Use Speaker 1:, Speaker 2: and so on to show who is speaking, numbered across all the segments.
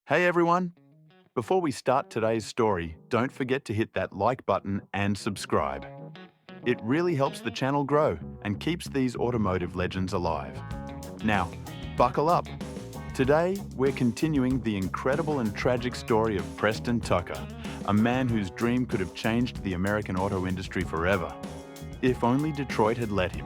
Speaker 1: Hey everyone! Before we start today's story, don't forget to hit that like button and subscribe. It really helps the channel grow and keeps these automotive legends alive. Now, buckle up. Today, we're continuing the incredible and tragic story of Preston Tucker, a man whose dream could have changed the American auto industry forever, if only Detroit had let him.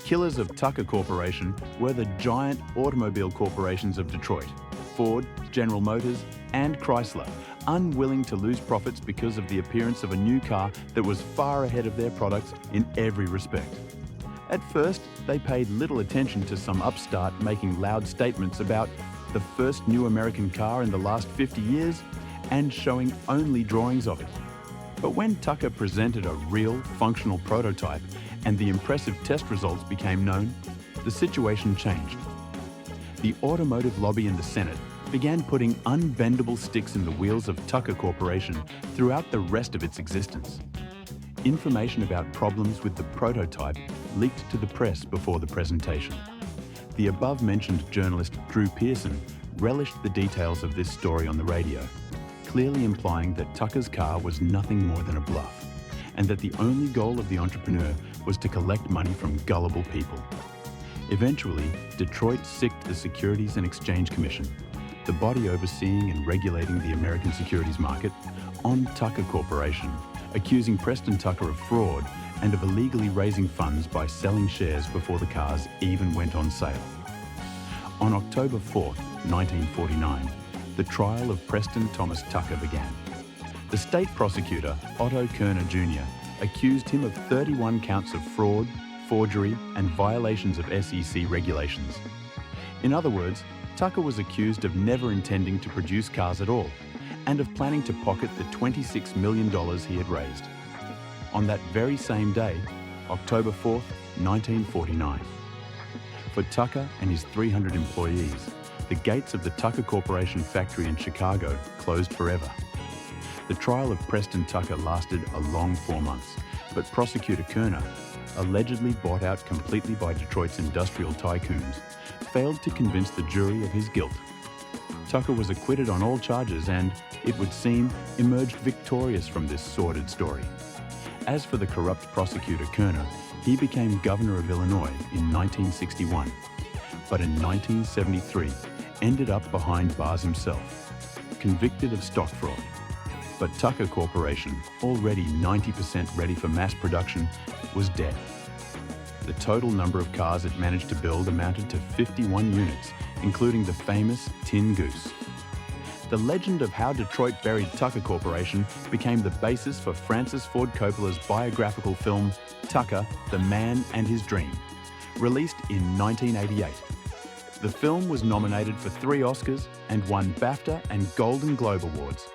Speaker 1: Killers of Tucker Corporation were the giant automobile corporations of Detroit, Ford, General Motors, and Chrysler, unwilling to lose profits because of the appearance of a new car that was far ahead of their products in every respect. At first, they paid little attention to some upstart making loud statements about the first new American car in the last 50 years and showing only drawings of it. But when Tucker presented a real, functional prototype and the impressive test results became known, the situation changed. The automotive lobby in the Senate began putting unbendable sticks in the wheels of Tucker Corporation throughout the rest of its existence. Information about problems with the prototype leaked to the press before the presentation. The above-mentioned journalist Drew Pearson relished the details of this story on the radio, clearly implying that Tucker's car was nothing more than a bluff, and that the only goal of the entrepreneur was to collect money from gullible people. Eventually, Detroit sicked the Securities and Exchange Commission, the body overseeing and regulating the American securities market, on Tucker Corporation, accusing Preston Tucker of fraud and of illegally raising funds by selling shares before the cars even went on sale. On October 4, 1949, the trial of Preston Thomas Tucker began. The state prosecutor, Otto Kerner Jr., accused him of 31 counts of fraud, forgery, and violations of SEC regulations. In other words, Tucker was accused of never intending to produce cars at all, and of planning to pocket the $26 million he had raised. On that very same day, October 4, 1949. For Tucker and his 300 employees, the gates of the Tucker Corporation factory in Chicago closed forever. The trial of Preston Tucker lasted a long 4 months, but prosecutor Kerner, allegedly bought out completely by Detroit's industrial tycoons, failed to convince the jury of his guilt. Tucker was acquitted on all charges and, it would seem, emerged victorious from this sordid story. As for the corrupt prosecutor Kerner, he became governor of Illinois in 1961, but in 1973 ended up behind bars himself, convicted of stock fraud. But Tucker Corporation, already 90% ready for mass production, was dead. The total number of cars it managed to build amounted to 51 units, including the famous Tin Goose. The legend of how Detroit buried Tucker Corporation became the basis for Francis Ford Coppola's biographical film, Tucker, the Man and His Dream, released in 1988. The film was nominated for 3 Oscars and won BAFTA and Golden Globe Awards.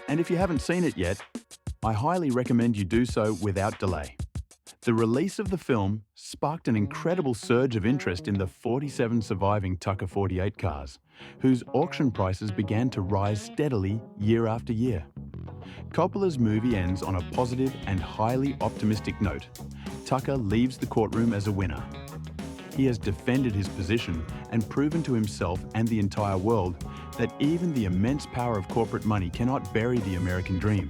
Speaker 1: And if you haven't seen it yet, I highly recommend you do so without delay. The release of the film sparked an incredible surge of interest in the 47 surviving Tucker 48 cars, whose auction prices began to rise steadily year after year. Coppola's movie ends on a positive and highly optimistic note. Tucker leaves the courtroom as a winner. He has defended his position and proven to himself and the entire world that even the immense power of corporate money cannot bury the American dream.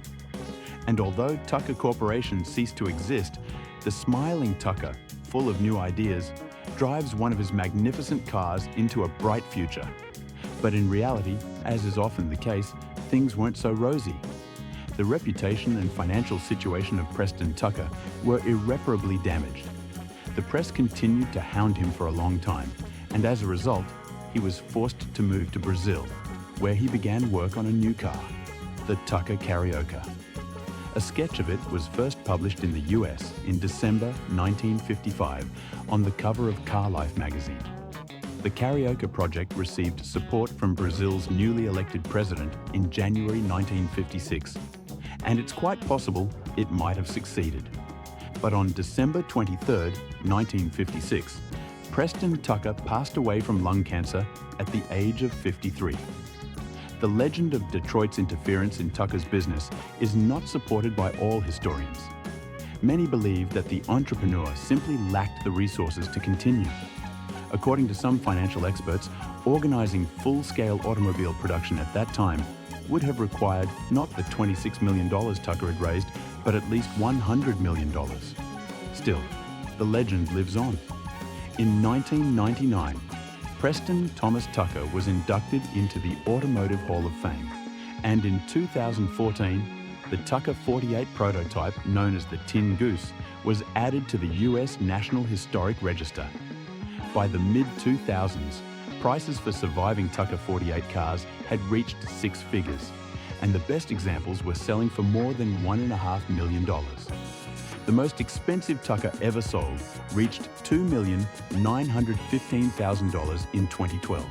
Speaker 1: And although Tucker Corporation ceased to exist, the smiling Tucker, full of new ideas, drives one of his magnificent cars into a bright future. But in reality, as is often the case, things weren't so rosy. The reputation and financial situation of Preston Tucker were irreparably damaged. The press continued to hound him for a long time, and as a result, he was forced to move to Brazil, where he began work on a new car, the Tucker Carioca. A sketch of it was first published in the US in December 1955 on the cover of Car Life magazine. The Carioca project received support from Brazil's newly elected president in January 1956, and it's quite possible it might have succeeded. But on December 23, 1956, Preston Tucker passed away from lung cancer at the age of 53. The legend of Detroit's interference in Tucker's business is not supported by all historians. Many believe that the entrepreneur simply lacked the resources to continue. According to some financial experts, organizing full-scale automobile production at that time would have required not the $26 million Tucker had raised, but at least $100 million. Still, the legend lives on. In 1999, Preston Thomas Tucker was inducted into the Automotive Hall of Fame, and in 2014, the Tucker 48 prototype, known as the Tin Goose, was added to the US National Historic Register. By the mid-2000s, prices for surviving Tucker 48 cars had reached six figures, and the best examples were selling for more than $1.5 million. The most expensive Tucker ever sold reached $2,915,000 in 2012.